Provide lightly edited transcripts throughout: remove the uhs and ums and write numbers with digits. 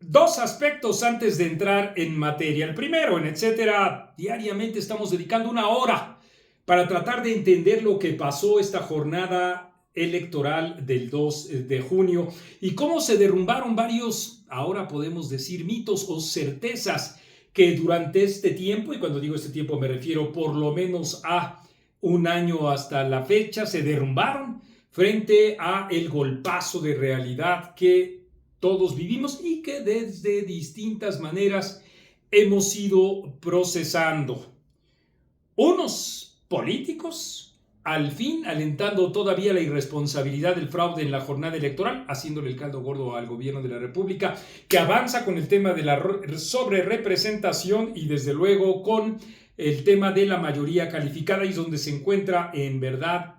Dos aspectos antes de entrar en materia. El primero, en Etcétera, diariamente estamos dedicando una hora para tratar de entender lo que pasó esta jornada electoral del 2 de junio y cómo se derrumbaron varios, ahora podemos decir, mitos o certezas que durante este tiempo, y cuando digo este tiempo me refiero por lo menos a un año hasta la fecha, se derrumbaron frente a el golpazo de realidad que todos vivimos y que desde distintas maneras hemos ido procesando. Unos políticos, al fin, alentando todavía la irresponsabilidad del fraude en la jornada electoral, haciéndole el caldo gordo al gobierno de la República, que avanza con el tema de la sobrerepresentación y desde luego con el tema de la mayoría calificada y donde se encuentra en verdad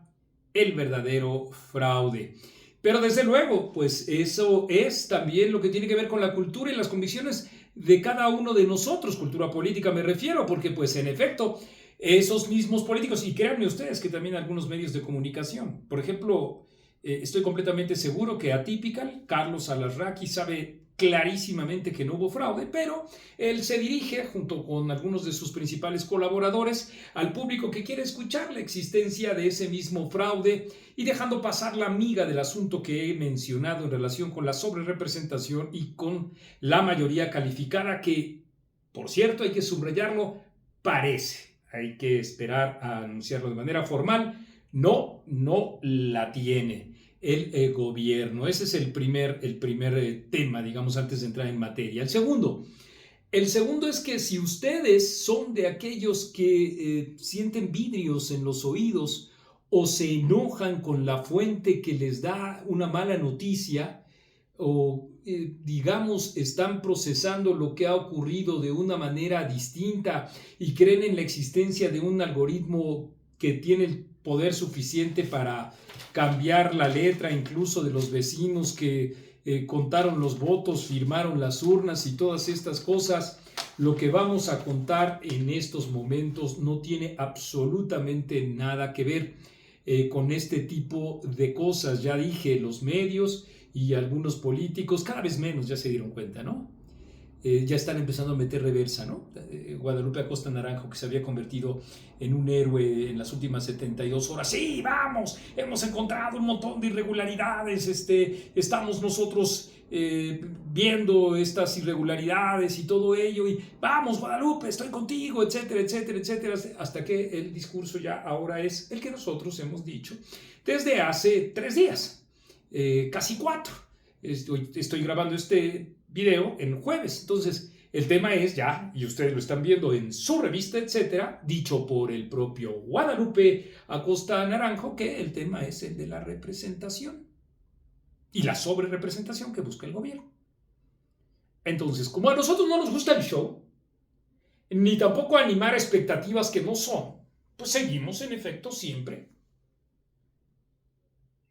el verdadero fraude. Pero desde luego, pues eso es también lo que tiene que ver con la cultura y las convicciones de cada uno de nosotros, cultura política me refiero, porque pues en efecto, esos mismos políticos, y créanme ustedes que también algunos medios de comunicación, por ejemplo, estoy completamente seguro que Atypical, Carlos Alarraqui, sabe clarísimamente que no hubo fraude, pero él se dirige junto con algunos de sus principales colaboradores al público que quiere escuchar la existencia de ese mismo fraude y dejando pasar la miga del asunto que he mencionado en relación con la sobrerepresentación y con la mayoría calificada que, por cierto, hay que subrayarlo, parece. Hay que esperar a anunciarlo de manera formal. No la tiene el gobierno. Ese es el primer tema, digamos, antes de entrar en materia. El segundo es que si ustedes son de aquellos que sienten vidrios en los oídos o se enojan con la fuente que les da una mala noticia o digamos están procesando lo que ha ocurrido de una manera distinta y creen en la existencia de un algoritmo que tiene el poder suficiente para cambiar la letra incluso de los vecinos que contaron los votos, firmaron las urnas y todas estas cosas, lo que vamos a contar en estos momentos no tiene absolutamente nada que ver con este tipo de cosas. Ya dije, los medios y algunos políticos, cada vez menos ya se dieron cuenta, ¿no? Ya están empezando a meter reversa, ¿no? Guadalupe Acosta Naranjo, que se había convertido en un héroe en las últimas 72 horas. Sí, vamos, hemos encontrado un montón de irregularidades, estamos nosotros viendo estas irregularidades y todo ello, y vamos, Guadalupe, estoy contigo, etcétera, etcétera, etcétera, hasta que el discurso ya ahora es el que nosotros hemos dicho desde hace 3 días, casi 4. Estoy grabando este video en jueves. Entonces, el tema es ya, y ustedes lo están viendo en su revista, etcétera, dicho por el propio Guadalupe Acosta Naranjo, que el tema es el de la representación y la sobrerepresentación que busca el gobierno. Entonces, como a nosotros no nos gusta el show, ni tampoco animar expectativas que no son, pues seguimos en efecto siempre.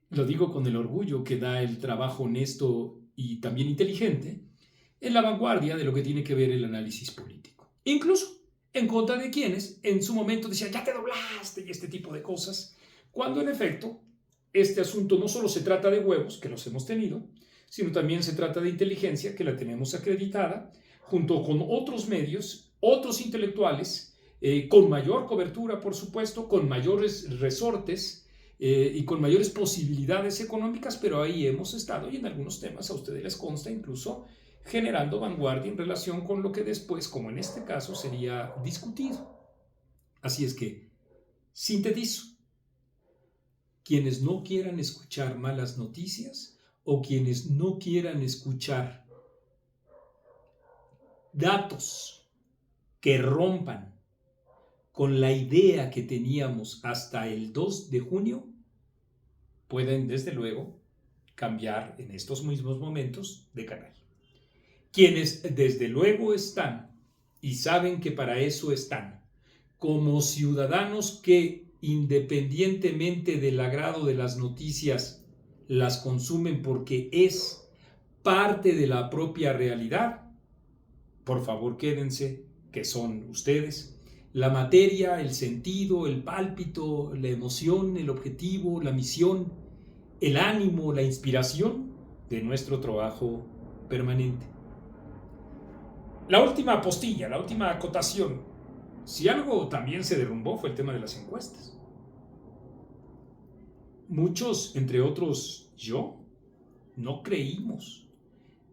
Lo digo con el orgullo que da el trabajo honesto y también inteligente en la vanguardia de lo que tiene que ver el análisis político. Incluso en contra de quienes en su momento decían, ya te doblaste y este tipo de cosas, cuando en efecto este asunto no solo se trata de huevos, que los hemos tenido, sino también se trata de inteligencia, que la tenemos acreditada, junto con otros medios, otros intelectuales, con mayor cobertura, por supuesto, con mayores resortes, y con mayores posibilidades económicas, pero ahí hemos estado y en algunos temas a ustedes les consta incluso generando vanguardia en relación con lo que después, como en este caso, sería discutido. Así es que, sintetizo, quienes no quieran escuchar malas noticias o quienes no quieran escuchar datos que rompan con la idea que teníamos hasta el 2 de junio, pueden desde luego cambiar en estos mismos momentos de canal. Quienes desde luego están y saben que para eso están, como ciudadanos que independientemente del agrado de las noticias las consumen porque es parte de la propia realidad, por favor quédense, que son ustedes, la materia, el sentido, el pálpito, la emoción, el objetivo, la misión, el ánimo, la inspiración de nuestro trabajo permanente. La última postilla, la última acotación. Si algo también se derrumbó fue el tema de las encuestas. Muchos, entre otros yo, no creímos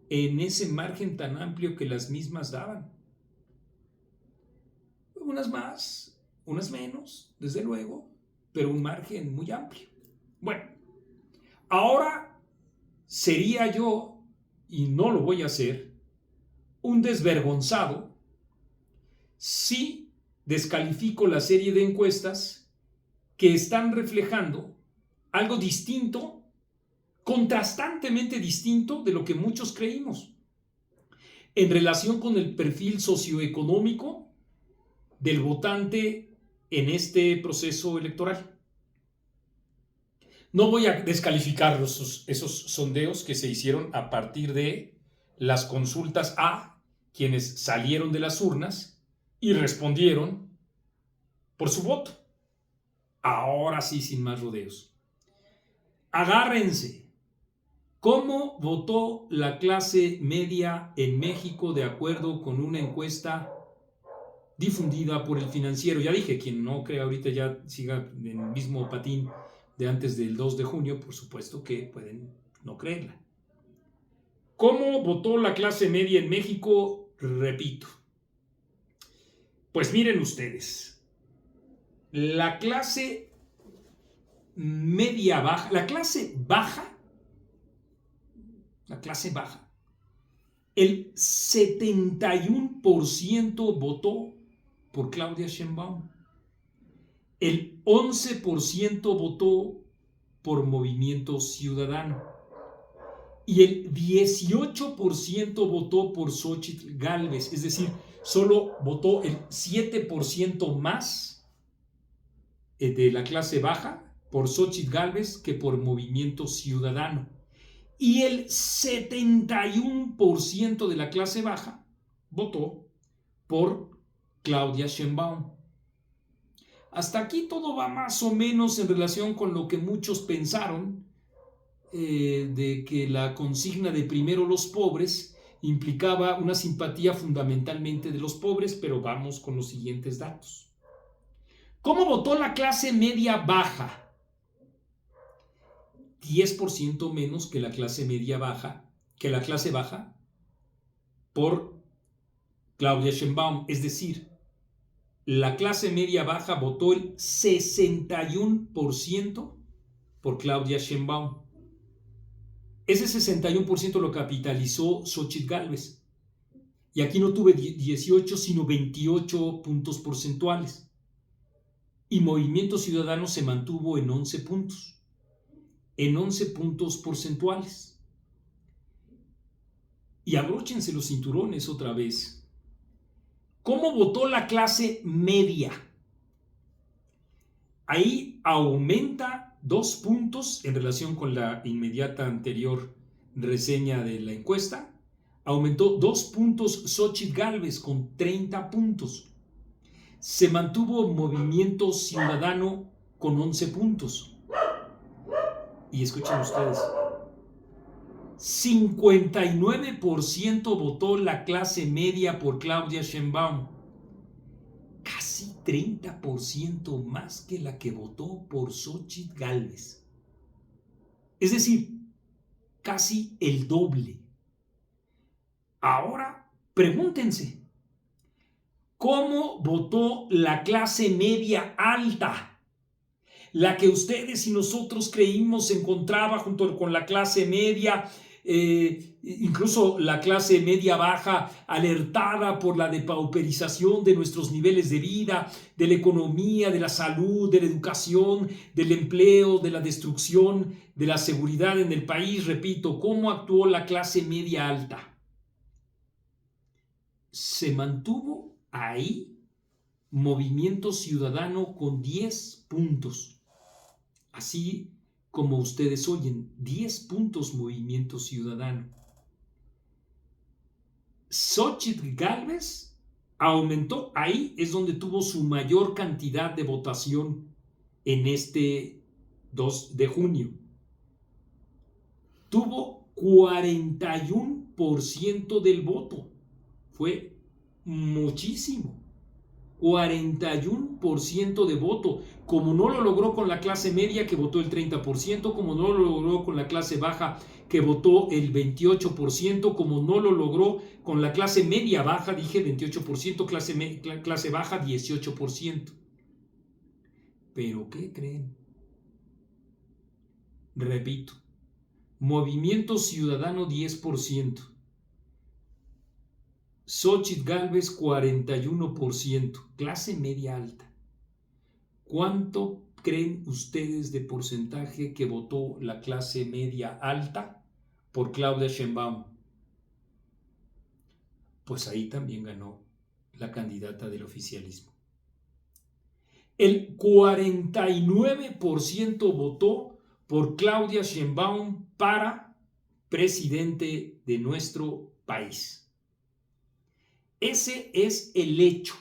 en ese margen tan amplio que las mismas daban. Unas más, unas menos, desde luego, pero un margen muy amplio. Bueno, ahora sería yo, y no lo voy a hacer, un desvergonzado si descalifico la serie de encuestas que están reflejando algo distinto, contrastantemente distinto de lo que muchos creímos, en relación con el perfil socioeconómico del votante en este proceso electoral. No voy a descalificar esos sondeos que se hicieron a partir de las consultas a quienes salieron de las urnas y respondieron por su voto. Ahora sí, sin más rodeos. Agárrense. ¿Cómo votó la clase media en México de acuerdo con una encuesta difundida por El Financiero? Ya dije, quien no crea ahorita ya siga en el mismo patín de antes del 2 de junio, por supuesto que pueden no creerla. ¿Cómo votó la clase media en México? Repito. Pues miren ustedes, la clase media baja, la clase baja, el 71% votó por Claudia Sheinbaum. El 11% votó por Movimiento Ciudadano. Y el 18% votó por Xóchitl Gálvez. Es decir, solo votó el 7% más de la clase baja por Xóchitl Gálvez que por Movimiento Ciudadano. Y el 71% de la clase baja votó por Claudia Sheinbaum. Hasta aquí todo va más o menos en relación con lo que muchos pensaron de que la consigna de primero los pobres implicaba una simpatía fundamentalmente de los pobres, pero vamos con los siguientes datos. ¿Cómo votó la clase media baja? 10% menos que la clase media baja, por Claudia Sheinbaum. Es decir, la clase media baja votó el 61% por Claudia Sheinbaum. Ese 61% lo capitalizó Xóchitl Gálvez. Y aquí no tuve 18, sino 28 puntos porcentuales. Y Movimiento Ciudadano se mantuvo en 11 puntos. En 11 puntos porcentuales. Y abróchense los cinturones otra vez. ¿Cómo votó la clase media? Ahí aumenta 2 puntos en relación con la inmediata anterior reseña de la encuesta. Aumentó 2 puntos Xóchitl Gálvez con 30 puntos. Se mantuvo Movimiento Ciudadano con 11 puntos. Y escuchen ustedes, 59% votó la clase media por Claudia Sheinbaum. Casi 30% más que la que votó por Xóchitl Gálvez. Es decir, casi el doble. Ahora, pregúntense, ¿cómo votó la clase media alta? La que ustedes y nosotros creímos se encontraba junto con la clase media, incluso la clase media baja, alertada por la depauperización de nuestros niveles de vida, de la economía, de la salud, de la educación, del empleo, de la destrucción, de la seguridad en el país. Repito, ¿cómo actuó la clase media alta? Se mantuvo ahí Movimiento Ciudadano con 10 puntos. Así como ustedes oyen, 10 puntos Movimiento Ciudadano. Xóchitl Gálvez aumentó, ahí es donde tuvo su mayor cantidad de votación en este 2 de junio. Tuvo 41% del voto. Fue muchísimo. 41% de voto, como no lo logró con la clase media, que votó el 30%, como no lo logró con la clase baja, que votó el 28%, como no lo logró con la clase media baja, dije 28%, clase baja 18%. ¿Pero qué creen? Repito, Movimiento Ciudadano 10%, Xóchitl Gálvez 41%, clase media alta. ¿Cuánto creen ustedes de porcentaje que votó la clase media alta por Claudia Sheinbaum? Pues ahí también ganó la candidata del oficialismo. El 49% votó por Claudia Sheinbaum para presidente de nuestro país. Ese es el hecho.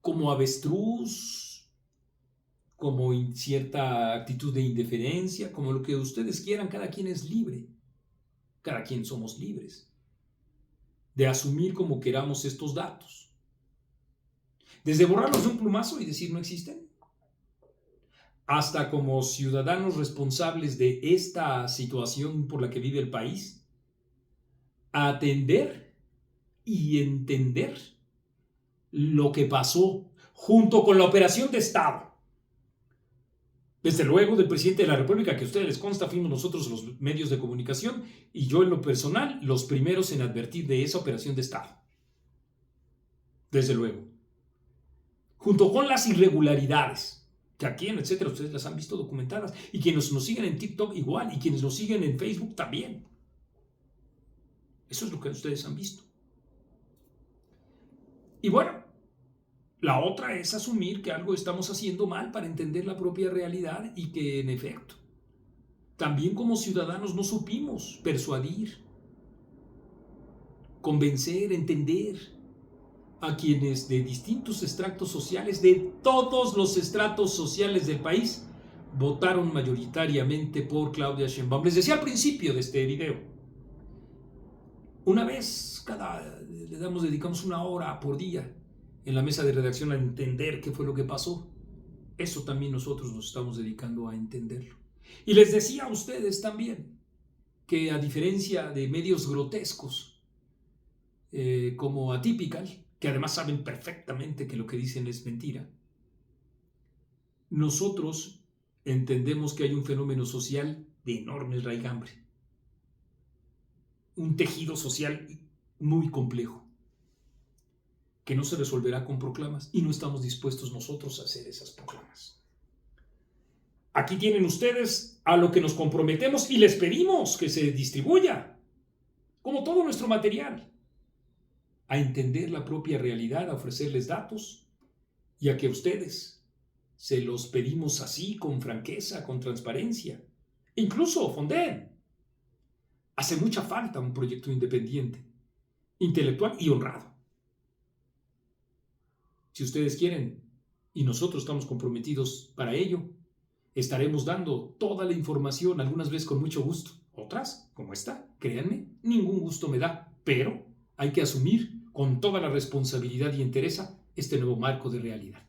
Como avestruz, como cierta actitud de indiferencia, como lo que ustedes quieran, cada quien es libre. Cada quien somos libres de asumir como queramos estos datos. Desde borrarlos de un plumazo y decir no existen, hasta como ciudadanos responsables de esta situación por la que vive el país, atender y entender lo que pasó junto con la operación de Estado. Desde luego del presidente de la República, que a ustedes les consta, fuimos nosotros los medios de comunicación y yo en lo personal los primeros en advertir de esa operación de Estado. Desde luego. Junto con las irregularidades, que aquí en etcétera ustedes las han visto documentadas, y quienes nos siguen en TikTok igual, y quienes nos siguen en Facebook también. Eso es lo que ustedes han visto. Y bueno, la otra es asumir que algo estamos haciendo mal para entender la propia realidad y que en efecto, también como ciudadanos no supimos persuadir, convencer, entender a quienes de distintos estratos sociales, de todos los estratos sociales del país, votaron mayoritariamente por Claudia Sheinbaum. Les decía al principio de este video, una vez dedicamos 1 hora por día en la mesa de redacción a entender qué fue lo que pasó. Eso también nosotros nos estamos dedicando a entenderlo. Y les decía a ustedes también que a diferencia de medios grotescos como Atypical, que además saben perfectamente que lo que dicen es mentira, nosotros entendemos que hay un fenómeno social de enorme raigambre, un tejido social muy complejo, que no se resolverá con proclamas, y no estamos dispuestos nosotros a hacer esas proclamas. Aquí tienen ustedes a lo que nos comprometemos y les pedimos que se distribuya, como todo nuestro material, a entender la propia realidad, a ofrecerles datos, y a que ustedes se los pedimos así, con franqueza, con transparencia. Incluso fondeen. Hace mucha falta un proyecto independiente, intelectual y honrado. Si ustedes quieren, y nosotros estamos comprometidos para ello, estaremos dando toda la información, algunas veces con mucho gusto, otras, como esta, créanme, ningún gusto me da, pero hay que asumir con toda la responsabilidad y entereza este nuevo marco de realidad.